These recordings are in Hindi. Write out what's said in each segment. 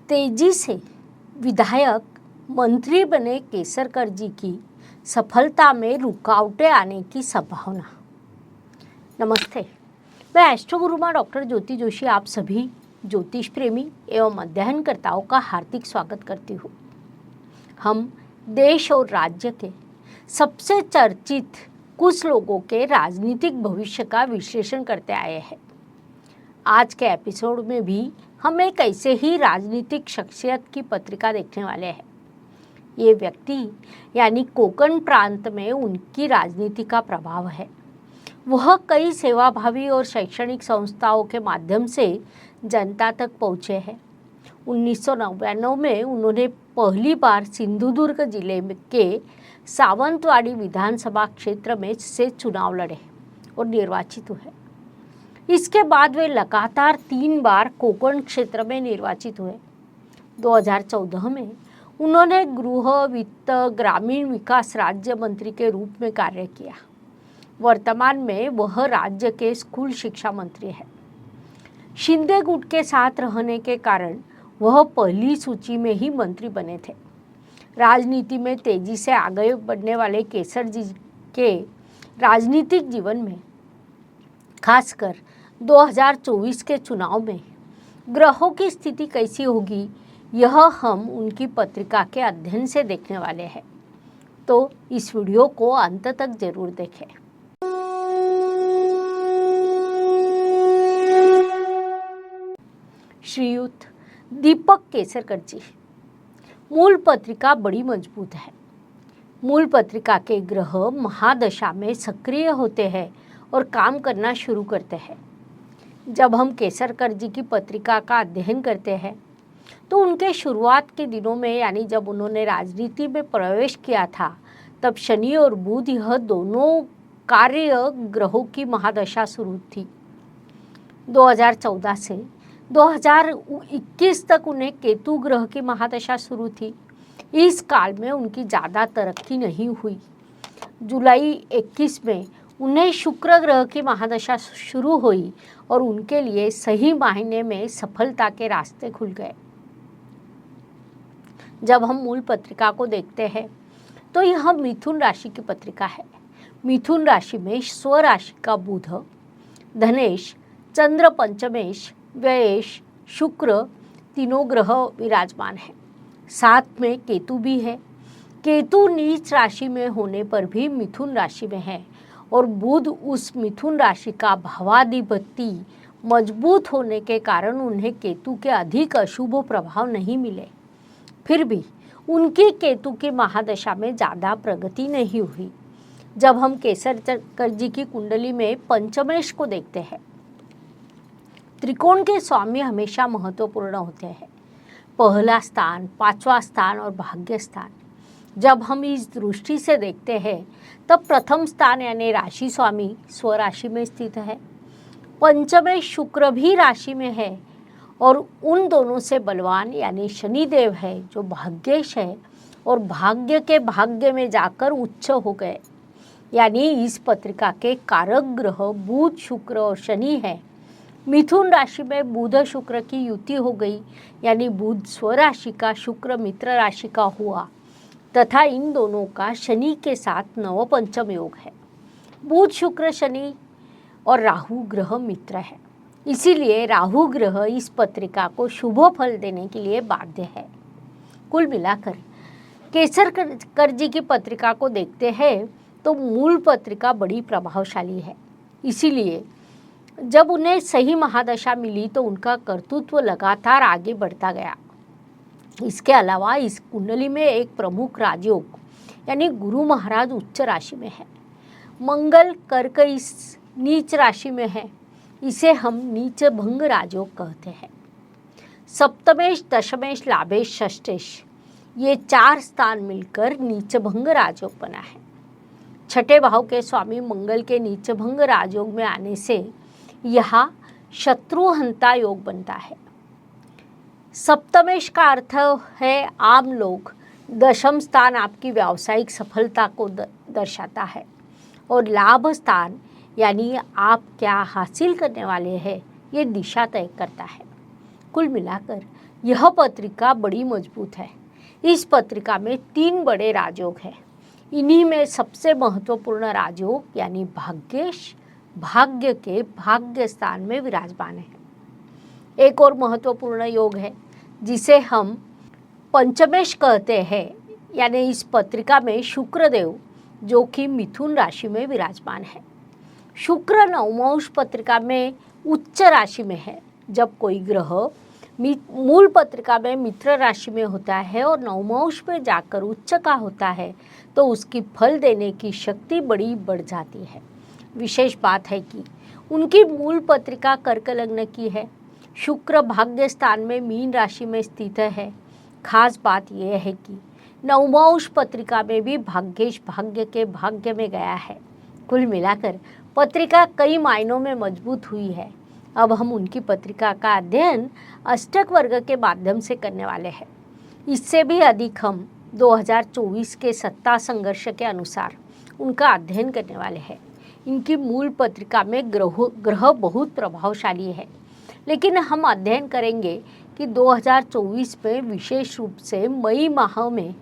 तेजी से विधायक मंत्री बने केसरकर जी की सफलता में रुकावटें आने की संभावना। नमस्ते, मैं एस्ट्रोगुरुमा डॉक्टर ज्योति जोशी आप सभी ज्योतिष प्रेमी एवं अध्ययनकर्ताओं का हार्दिक स्वागत करती हूँ। हम देश और राज्य के सबसे चर्चित कुछ लोगों के राजनीतिक भविष्य का विश्लेषण करते आए हैं। आज के एपिसोड में भी हम एक ऐसे ही राजनीतिक शख्सियत की पत्रिका देखने वाले हैं। ये व्यक्ति यानी कोंकण प्रांत में उनकी राजनीति का प्रभाव है। वह कई सेवाभावी और शैक्षणिक संस्थाओं के माध्यम से जनता तक पहुँचे हैं। 1999 में उन्होंने पहली बार सिंधुदुर्ग जिले के सावंतवाड़ी विधानसभा क्षेत्र में से चुनाव लड़े और निर्वाचित हुए। इसके बाद वे लगातार 3 बार कोंकण क्षेत्र में निर्वाचित हुए। 2014 में उन्होंने गृह, वित्त, ग्रामीण विकास राज्य मंत्री के रूप में कार्य किया। वर्तमान में वह राज्य के स्कूल शिक्षा मंत्री हैं। शिंदे गुट के साथ रहने के कारण वह पहली सूची में ही मंत्री बने थे। राजनीति में तेजी से आगे बढ़ने वाले केसर जी के राजनीतिक जीवन में खासकर 2024 के चुनाव में ग्रहों की स्थिति कैसी होगी, यह हम उनकी पत्रिका के अध्ययन से देखने वाले हैं। तो इस वीडियो को अंत तक जरूर देखें। श्रीयुत दीपक केसरकर जी। मूल पत्रिका बड़ी मजबूत है। मूल पत्रिका के ग्रह महादशा में सक्रिय होते हैं और काम करना शुरू करते हैं। जब हम केसरकर जी की पत्रिका का अध्ययन करते हैं तो उनके शुरुआत के दिनों में यानी जब उन्होंने राजनीति में प्रवेश किया था तब शनि और बुध यह दोनों कार्य ग्रहों की महादशा शुरू थी। 2014 से 2021 तक उन्हें केतु ग्रह की महादशा शुरू थी। इस काल में उनकी ज़्यादा तरक्की नहीं हुई। जुलाई 21 में उन्हें शुक्र ग्रह की महादशा शुरू हुई और उनके लिए सही मायने में सफलता के रास्ते खुल गए। जब हम मूल पत्रिका को देखते हैं तो यह मिथुन राशि की पत्रिका है। मिथुन राशि में स्वराशि का बुध, धनेश, चंद्र पंचमेश, व्ययेश, शुक्र तीनों ग्रह विराजमान हैं। साथ में केतु भी है। केतु नीच राशि में होने पर भी मिथुन राशि में है और बुध उस मिथुन राशि का भावाधिपति मजबूत होने के कारण उन्हें केतु के अधिक अशुभ प्रभाव नहीं मिले। फिर भी उनकी केतु की महादशा में ज़्यादा प्रगति नहीं हुई। जब हम केसरकर जी की कुंडली में पंचमेश को देखते हैं, त्रिकोण के स्वामी हमेशा महत्वपूर्ण होते हैं। पहला स्थान, 5वां स्थान और भाग्य स्थान। जब हम इस दृष्टि से देखते हैं तब प्रथम स्थान यानी राशि स्वामी स्वराशि में स्थित है। पंचमेश शुक्र भी राशि में है और उन दोनों से बलवान यानी शनिदेव है जो भाग्येश है और भाग्य के भाग्य में जाकर उच्च हो गए। यानी इस पत्रिका के कारक ग्रह बुध, शुक्र और शनि है। मिथुन राशि में बुध शुक्र की युति हो गई यानी बुध स्वराशि का, शुक्र मित्र राशि का हुआ तथा इन दोनों का शनि के साथ नवपंचम योग है। बुध, शुक्र, शनि और राहु ग्रह मित्र है। इसीलिए राहु ग्रह इस पत्रिका को शुभ फल देने के लिए बाध्य है। कुल मिलाकर केसरकर जी की पत्रिका को देखते हैं तो मूल पत्रिका बड़ी प्रभावशाली है। इसीलिए जब उन्हें सही महादशा मिली तो उनका कर्तृत्व लगातार आगे बढ़ता गया। इसके अलावा इस कुंडली में एक प्रमुख राजयोग यानी गुरु महाराज उच्च राशि में है। मंगल कर्क इस नीच राशि में है। इसे हम नीच भंग राजयोग कहते हैं। सप्तमेश, दशमेश, लाभेश, षष्ठेश ये 4 स्थान मिलकर नीच भंग राजयोग बना है। छठे भाव के स्वामी मंगल के नीच भंग राजयोग में आने से यहाँ शत्रुहंता योग बनता है। सप्तमेश का अर्थ है आम लोग। दशम स्थान आपकी व्यावसायिक सफलता को दर्शाता है और लाभ स्थान यानी आप क्या हासिल करने वाले हैं ये दिशा तय करता है। कुल मिलाकर यह पत्रिका बड़ी मजबूत है। इस पत्रिका में 3 बड़े राजयोग हैं। इन्हीं में सबसे महत्वपूर्ण राजयोग यानी भाग्येश भाग्य के भाग्य स्थान में विराजमान है। एक और महत्वपूर्ण योग है जिसे हम पंचमेश कहते हैं, यानी इस पत्रिका में शुक्रदेव जो कि मिथुन राशि में विराजमान है। शुक्र नवमांश पत्रिका में उच्च राशि में है। जब कोई ग्रह मूल पत्रिका में मित्र राशि में होता है और नवमांश में जाकर उच्च का होता है तो उसकी फल देने की शक्ति बड़ी बढ़ जाती है। विशेष बात है कि उनकी मूल पत्रिका कर्क लग्न की है। शुक्र भाग्य स्थान में मीन राशि में स्थित है। खास बात यह है कि नवमांश पत्रिका में भी भाग्येश भाग्य के भाग्य में गया है। कुल मिलाकर पत्रिका कई मायनों में मजबूत हुई है। अब हम उनकी पत्रिका का अध्ययन अष्टक वर्ग के माध्यम से करने वाले हैं। इससे भी अधिक हम 2024 के सत्ता संघर्ष के अनुसार उनका अध्ययन करने वाले हैं। इनकी मूल पत्रिका में ग्रह बहुत प्रभावशाली है, लेकिन हम अध्ययन करेंगे कि 2024 में विशेष रूप से मई माह में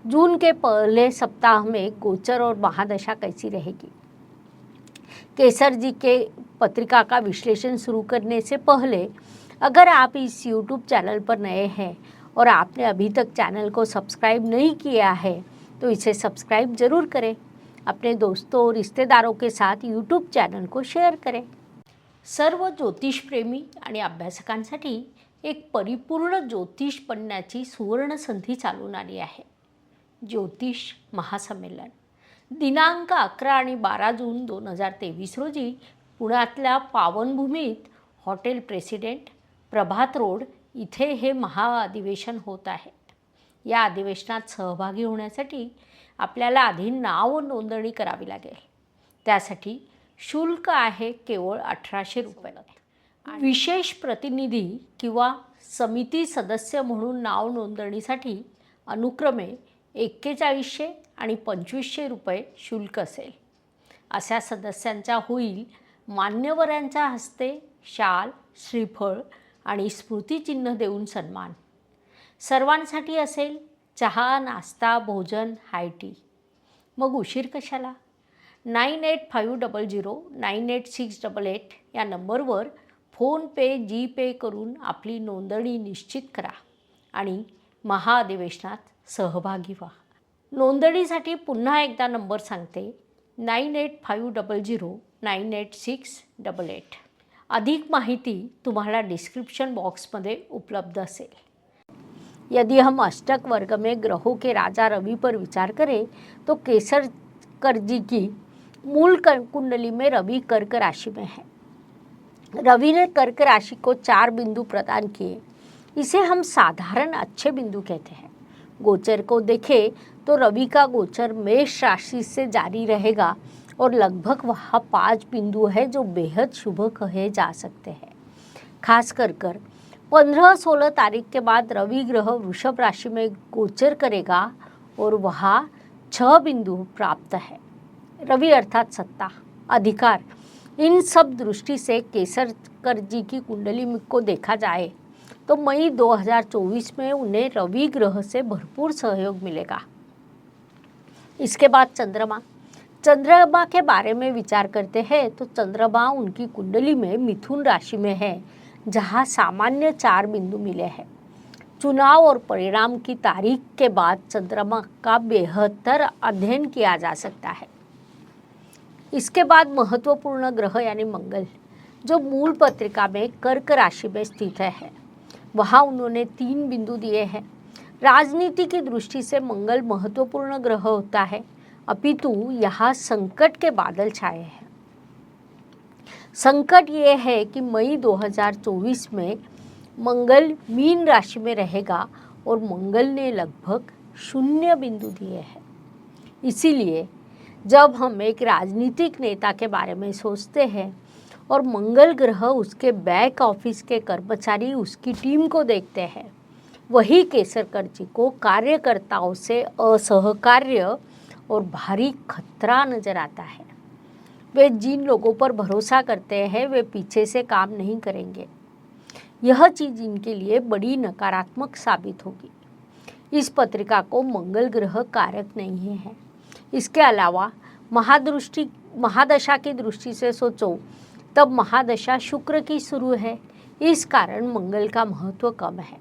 जून के पहले सप्ताह में गोचर और महादशा कैसी रहेगी। केसर जी के पत्रिका का विश्लेषण शुरू करने से पहले अगर आप इस YouTube चैनल पर नए हैं और आपने अभी तक चैनल को सब्सक्राइब नहीं किया है तो इसे सब्सक्राइब जरूर करें। अपने दोस्तों और रिश्तेदारों के साथ YouTube चॅनल को शेअर करें। सर्व ज्योतिष प्रेमी आणि अभ्यासकांसाठी एक परिपूर्ण ज्योतिष बनण्याची सुवर्ण संधी चालून आली आहे। ज्योतिष महासंमेलन दिनांक 11 आणि 12 जून 2023 रोजी पुण्यातल्या पावनभूमीत हॉटेल प्रेसिडेंट प्रभात रोड इथे हे महाअधिवेशन होत आहे। या अधिवेशनात सहभागी होण्यासाठी आपल्याला आधी नाव नोंदणी करावी लागेल। त्यासाठी शुल्क आहे केवळ 1800 रुपये। विशेष प्रतिनिधी किंवा समिती सदस्य म्हणून नाव नोंदणीसाठी अनुक्रमे 4100 आणि 2500 रुपये शुल्क असेल। अशा सदस्यांचा होईल मान्यवरांच्या हस्ते शाल, श्रीफळ आणि स्मृतिचिन्ह देऊन सन्मान। सर्वांसाठी असेल चहा, नाश्ता, भोजन, हाय टी। मग उशीर कशाला? 9850098688 या नंबरवर फोनपे, जीपे करून आपली नोंदणी निश्चित करा आणि महाअधिवेशनात सहभागी व्हा। नोंदणीसाठी पुन्हा एकदा नंबर सांगते 9850098688। अधिक माहिती तुम्हाला डिस्क्रिप्शन बॉक्स में उपलब्ध असेल। यदि हम अष्टक वर्ग में ग्रहों के राजा रवि पर विचार करें तो केसरकर जी की मूल कुंडली में रवि कर्क राशि में है। रवि ने कर्क राशि को 4 बिंदु प्रदान किए। इसे हम साधारण अच्छे बिंदु कहते हैं। गोचर को देखें तो रवि का गोचर मेष राशि से जारी रहेगा और लगभग वहाँ 5 बिंदु है जो बेहद शुभ कहे जा सकते हैं। खास कर 15-16 तारीख के बाद रवि ग्रह वृषभ राशि में गोचर करेगा और वहाँ 6 बिंदु प्राप्त है। रवि अर्थात सत्ता, अधिकार, इन सब दृष्टि से केसरकर जी की कुंडली को देखा जाए तो मई 2024 में उन्हें रवि ग्रह से भरपूर सहयोग मिलेगा। इसके बाद चंद्रमा के बारे में विचार करते हैं तो चंद्रमा उनकी कुंडली में मिथुन राशि में है, जहां सामान्य 4 बिंदु मिले हैं। चुनाव और परिणाम की तारीख के बाद चंद्रमा का बेहतर अध्ययन किया जा सकता है। इसके बाद महत्वपूर्ण ग्रह यानी मंगल, जो मूल पत्रिका में कर्क राशि में स्थित है, वहाँ उन्होंने 3 बिंदु दिए हैं। राजनीति की दृष्टि से मंगल महत्वपूर्ण ग्रह होता है, अपितु यहाँ संकट के बादल छाए हैं। संकट ये है कि मई 2024 में मंगल मीन राशि में रहेगा और मंगल ने लगभग 0 बिंदु दिए हैं। इसीलिए जब हम एक राजनीतिक नेता के बारे में सोचते हैं और मंगल ग्रह उसके बैक ऑफिस के कर्मचारी उसकी टीम को देखते हैं, वही केसरकर जी को कार्यकर्ताओं से असहकार्य और भारी खतरा नजर आता है। वे जिन लोगों पर भरोसा करते हैं वे पीछे से काम नहीं करेंगे। यह चीज इनके लिए बड़ी नकारात्मक साबित होगी। इस पत्रिका को मंगल ग्रह कारक नहीं है। इसके अलावा महादशा की दृष्टि से सोचो तब महादशा शुक्र की शुरू है, इस कारण मंगल का महत्व कम है।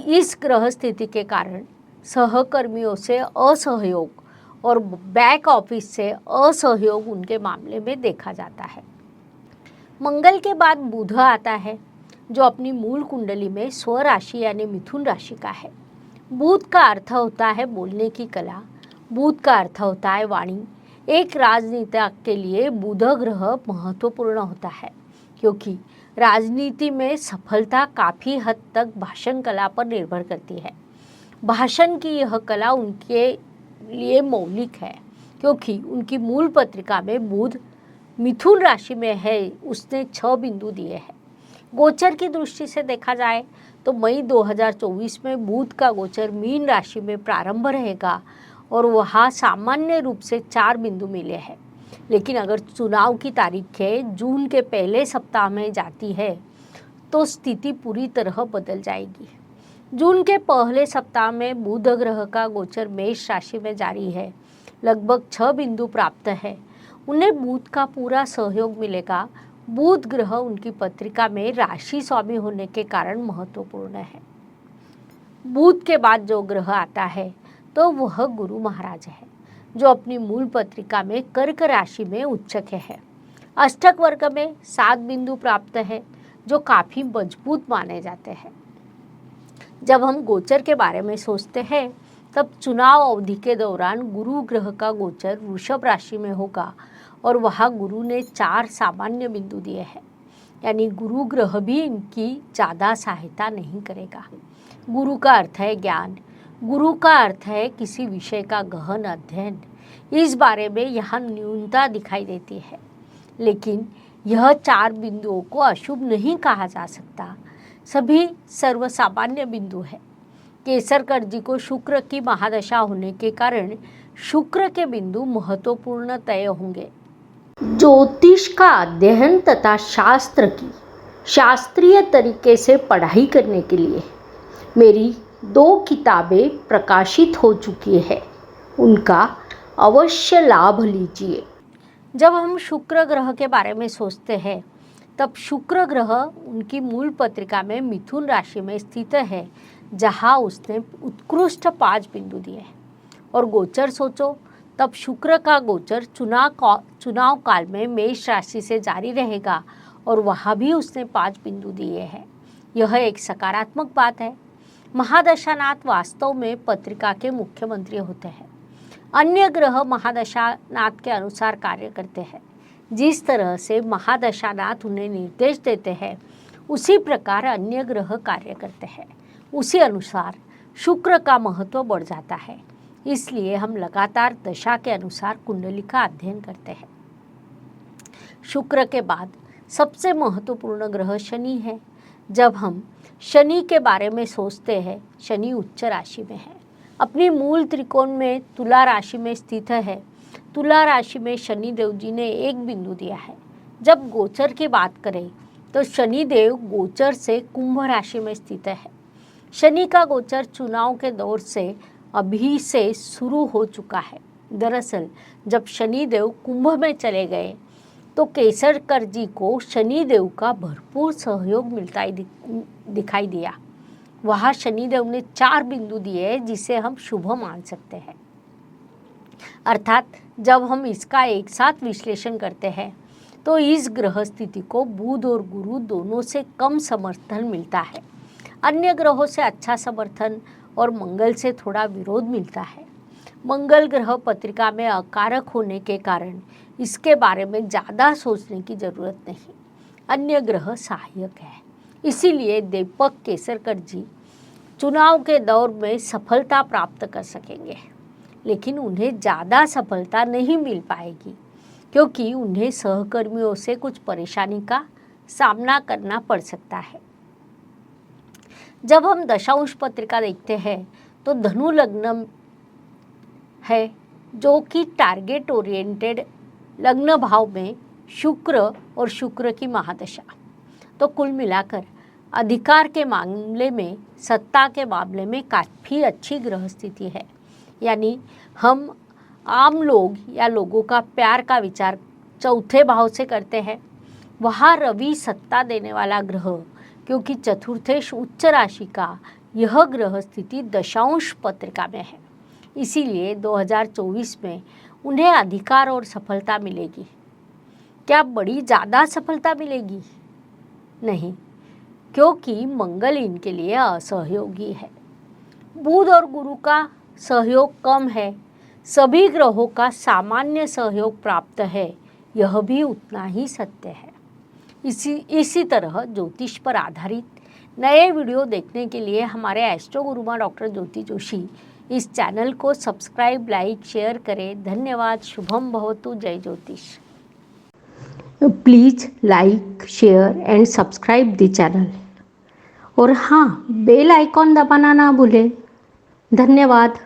इस ग्रह स्थिति के कारण सहकर्मियों से असहयोग और बैक ऑफिस से असहयोग उनके मामले में देखा जाता है। मंगल के बाद बुध आता है, जो अपनी मूल कुंडली में स्वराशि यानी मिथुन राशि का है। बुध का अर्थ होता है बोलने की कला, बुध का अर्थ होता है वाणी। एक राजनीतिज्ञ के लिए बुध ग्रह महत्वपूर्ण होता है, क्योंकि राजनीति में सफलता काफ़ी हद तक भाषण कला पर निर्भर करती है। भाषण की यह कला उनके लिए मौलिक है, क्योंकि उनकी मूल पत्रिका में बुध मिथुन राशि में है। उसने 6 बिंदु दिए हैं। गोचर की दृष्टि से देखा जाए तो मई 2024 में बुध का गोचर मीन राशि में प्रारंभ रहेगा और वहाँ सामान्य रूप से 4 बिंदु मिले हैं। लेकिन अगर चुनाव की तारीखें जून के पहले सप्ताह में जाती है तो स्थिति पूरी तरह बदल जाएगी। जून के पहले सप्ताह में बुध ग्रह का गोचर मेष राशि में जारी है। लगभग 6 बिंदु प्राप्त है। उन्हें बुध का पूरा सहयोग मिलेगा। बुध ग्रह उनकी पत्रिका में राशि स्वामी होने के कारण महत्वपूर्ण है। बुध के बाद जो ग्रह आता है तो वह गुरु महाराज है, जो अपनी मूल पत्रिका में कर्क राशि में उच्चक है। अष्टक वर्ग में 7 बिंदु प्राप्त है, जो काफ़ी मजबूत माने जाते हैं। जब हम गोचर के बारे में सोचते हैं तब चुनाव अवधि के दौरान गुरु ग्रह का गोचर वृषभ राशि में होगा और वहाँ गुरु ने 4 सामान्य बिंदु दिए हैं, यानी गुरु ग्रह भी इनकी ज़्यादा सहायता नहीं करेगा। गुरु का अर्थ है ज्ञान, गुरु का अर्थ है किसी विषय का गहन अध्ययन। इस बारे में यहाँ न्यूनता दिखाई देती है, लेकिन यह 4 बिंदुओं को अशुभ नहीं कहा जा सकता। सभी सर्वसामान्य बिंदु है। केसरकर जी को शुक्र की महादशा होने के कारण शुक्र के बिंदु महत्वपूर्ण तय होंगे। ज्योतिष का अध्ययन तथा शास्त्र की शास्त्रीय तरीके से पढ़ाई करने के लिए मेरी 2 किताबें प्रकाशित हो चुकी है, उनका अवश्य लाभ लीजिए। जब हम शुक्र ग्रह के बारे में सोचते हैं तब शुक्र ग्रह उनकी मूल पत्रिका में मिथुन राशि में स्थित है, जहां उसने उत्कृष्ट 5 बिंदु दिए हैं। और गोचर सोचो तब शुक्र का गोचर चुनाव काल में मेष राशि से जारी रहेगा और वहाँ भी उसने 5 बिंदु दिए हैं। यह एक सकारात्मक बात है। महादशानाथ वास्तव में पत्रिका के मुख्यमंत्री होते हैं। अन्य ग्रह महादशानाथ के अनुसार कार्य करते हैं। जिस तरह से महादशानाथ उन्हें निर्देश देते हैं, उसी प्रकार अन्य ग्रह कार्य करते हैं। उसी अनुसार शुक्र का महत्व बढ़ जाता है। इसलिए हम लगातार दशा के अनुसार कुंडली का अध्ययन करते हैं। शुक्र के बाद सबसे महत्वपूर्ण ग्रह शनि है। जब हम शनि के बारे में सोचते हैं, शनि उच्च राशि में है, अपनी मूल त्रिकोण में तुला राशि में स्थित है। तुला राशि में शनि देव जी ने 1 बिंदु दिया है। जब गोचर की बात करें तो शनि देव गोचर से कुंभ राशि में स्थित है। शनि का गोचर चुनाव के दौर से अभी से शुरू हो चुका है। दरअसल जब शनि देव कुंभ में चले गए तो केसरकर जी को शनि देव का भरपूर सहयोग मिलता ही दिखाई दिया। वहाँ शनि देव ने 4 बिंदु दिए जिसे हम शुभ मान सकते हैं। अर्थात जब हम इसका एक साथ विश्लेषण करते हैं तो इस ग्रह स्थिति को बुध और गुरु दोनों से कम समर्थन मिलता है। अन्य ग्रहों से अच्छा समर्थन और मंगल से थोड़ा विरोध मिलता है। मंगल ग्रह पत्रिका में अकारक होने के कारण इसके बारे में ज़्यादा सोचने की जरूरत नहीं। अन्य ग्रह सहायक है। इसीलिए दीपक केसरकर जी चुनाव के दौर में सफलता प्राप्त कर सकेंगे, लेकिन उन्हें ज़्यादा सफलता नहीं मिल पाएगी, क्योंकि उन्हें सहकर्मियों से कुछ परेशानी का सामना करना पड़ सकता है। जब हम दशांश पत्रिका देखते हैं तो धनु लग्न है, जो कि टारगेट ओरिएंटेड लग्न भाव में शुक्र और शुक्र की महादशा। तो कुल मिलाकर अधिकार के मामले में, सत्ता के मामले में काफ़ी अच्छी ग्रह स्थिति है। यानी हम आम लोग या लोगों का प्यार का विचार चौथे भाव से करते हैं। वहाँ रवि सत्ता देने वाला ग्रह, क्योंकि चतुर्थेश उच्च राशि का यह ग्रह स्थिति दशांश पत्रिका में है, इसीलिए 2024 में उन्हें अधिकार और सफलता मिलेगी। क्या बड़ी ज़्यादा सफलता मिलेगी? नहीं, क्योंकि मंगल इनके लिए असहयोगी है। बुध और गुरु का सहयोग कम है, सभी ग्रहों का सामान्य सहयोग प्राप्त है, यह भी उतना ही सत्य है। इसी तरह ज्योतिष पर आधारित नए वीडियो देखने के लिए हमारे एस्ट्रो गुरुमा डॉक्टर ज्योति जोशी इस चैनल को सब्सक्राइब, लाइक, शेयर करें। धन्यवाद। शुभम भवतु। जय ज्योतिष। Please like, share and subscribe the channel. और हाँ, बेल आइकॉन दबाना ना भूलें। धन्यवाद।